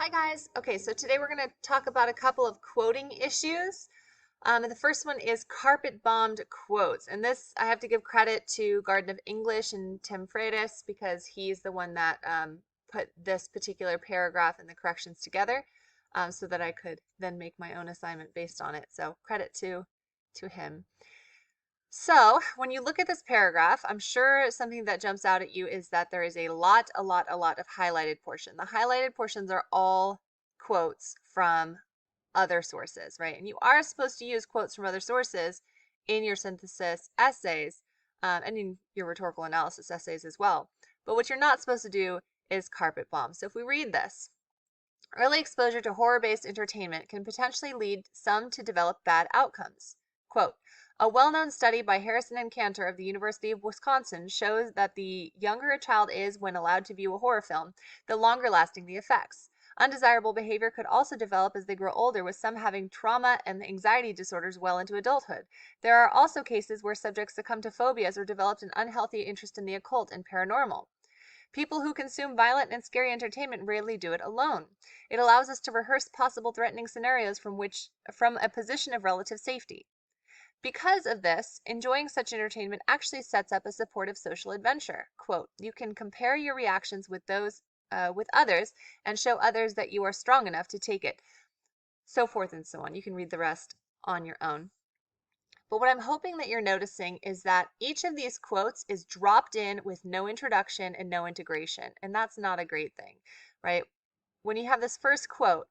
Hi guys. Okay, so today we're going to talk about a couple of quoting issues. And the first one is carpet bombed quotes. And this, I have to give credit to Garden of English and Tim Freitas because he's the one that put this particular paragraph and the corrections together so that I could then make my own assignment based on it. So credit to him. So when you look at this paragraph, I'm sure something that jumps out at you is that there is a lot of highlighted portion. The highlighted portions are all quotes from other sources, right? And you are supposed to use quotes from other sources in your synthesis essays and in your rhetorical analysis essays as well. But what you're not supposed to do is carpet bomb. So if we read this, early exposure to horror-based entertainment can potentially lead some to develop bad outcomes. Quote, a well-known study by Harrison and Cantor of the University of Wisconsin shows that the younger a child is when allowed to view a horror film, the longer lasting the effects. Undesirable behavior could also develop as they grow older, with some having trauma and anxiety disorders well into adulthood. There are also cases where subjects succumb to phobias or developed an unhealthy interest in the occult and paranormal. People who consume violent and scary entertainment rarely do it alone. It allows us to rehearse possible threatening scenarios from a position of relative safety. Because of this, enjoying such entertainment actually sets up a supportive social adventure. Quote, you can compare your reactions with others and show others that you are strong enough to take it, so forth and so on. You can read the rest on your own. But what I'm hoping that you're noticing is that each of these quotes is dropped in with no introduction and no integration, and that's not a great thing, right? When you have this first quote,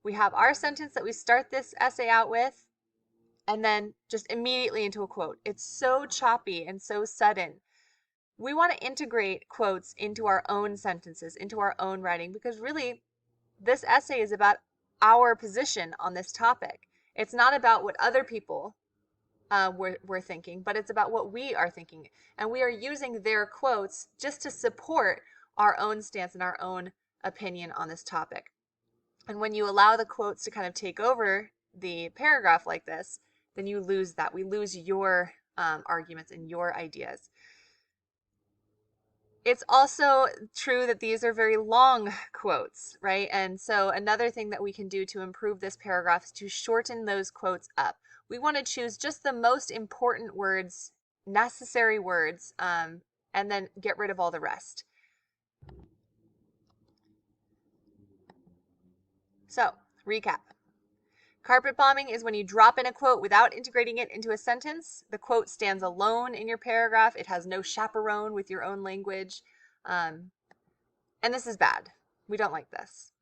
we have our sentence that we start this essay out with, and then just immediately into a quote. It's so choppy and so sudden. We want to integrate quotes into our own sentences, into our own writing, because really this essay is about our position on this topic. It's not about what other people we're thinking, but it's about what we are thinking. And we are using their quotes just to support our own stance and our own opinion on this topic. And when you allow the quotes to kind of take over the paragraph like this, then you lose that. We lose your arguments and your ideas. It's also true that these are very long quotes, right? And so another thing that we can do to improve this paragraph is to shorten those quotes up. We want to choose just the most important words, necessary words, and then get rid of all the rest. So, recap. Carpet bombing is when you drop in a quote without integrating it into a sentence. The quote stands alone in your paragraph. It has no chaperone with your own language. And this is bad. We don't like this.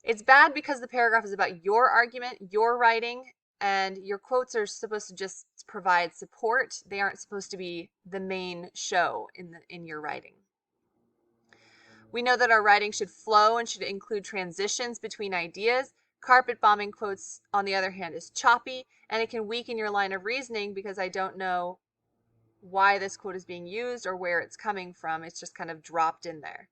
It's bad because the paragraph is about your argument, your writing, and your quotes are supposed to just provide support. They aren't supposed to be the main show in your writing. We know that our writing should flow and should include transitions between ideas. Carpet bombing quotes, on the other hand, is choppy, and it can weaken your line of reasoning because I don't know why this quote is being used or where it's coming from. It's just kind of dropped in there.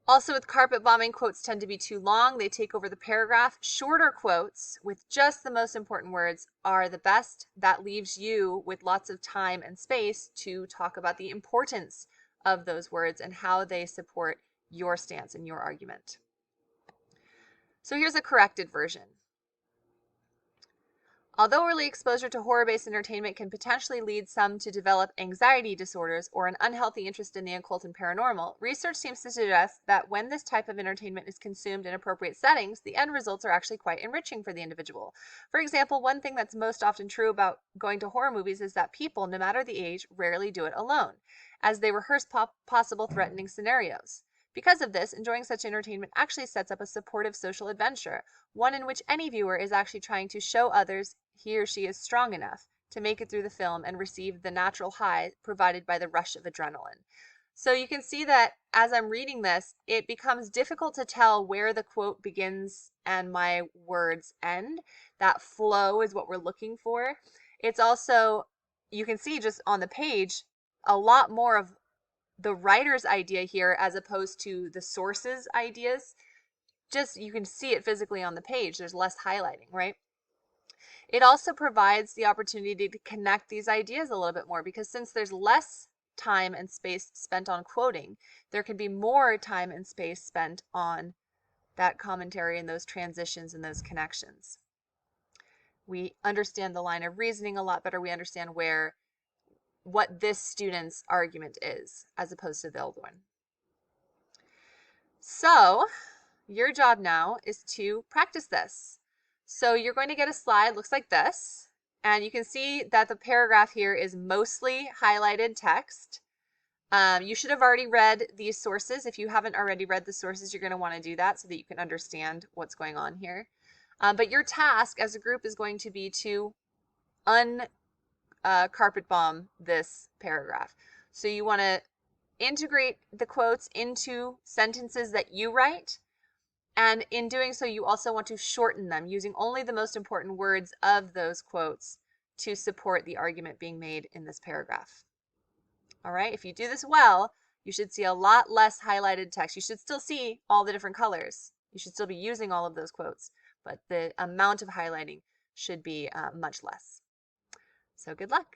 Also, with carpet bombing, quotes tend to be too long. They take over the paragraph. Shorter quotes with just the most important words are the best. That leaves you with lots of time and space to talk about the importance of those words and how they support your stance and your argument. So here's a corrected version. Although early exposure to horror-based entertainment can potentially lead some to develop anxiety disorders or an unhealthy interest in the occult and paranormal, research seems to suggest that when this type of entertainment is consumed in appropriate settings, the end results are actually quite enriching for the individual. For example, one thing that's most often true about going to horror movies is that people, no matter the age, rarely do it alone, as they rehearse possible threatening scenarios. Because of this, enjoying such entertainment actually sets up a supportive social adventure, one in which any viewer is actually trying to show others he or she is strong enough to make it through the film and receive the natural high provided by the rush of adrenaline. So you can see that as I'm reading this, it becomes difficult to tell where the quote begins and my words end. That flow is what we're looking for. It's also, you can see just on the page, a lot more of the writer's idea here as opposed to the source's ideas. Just, you can see it physically on the page. There's less highlighting, right? It also provides the opportunity to connect these ideas a little bit more because since there's less time and space spent on quoting. There can be more time and space spent on that commentary and those transitions and those connections. We understand the line of reasoning a lot better. We understand what this student's argument is as opposed to the old one. So your job now is to practice this. So you're going to get a slide, looks like this, and you can see that the paragraph here is mostly highlighted text. You should have already read these sources. If you haven't already read the sources, you're going to want to do that so that you can understand what's going on here. But your task as a group is going to be to carpet bomb this paragraph. So you want to integrate the quotes into sentences that you write. And in doing so, you also want to shorten them using only the most important words of those quotes to support the argument being made in this paragraph. All right, if you do this well, you should see a lot less highlighted text. You should still see all the different colors. You should still be using all of those quotes, but the amount of highlighting should be much less. So good luck.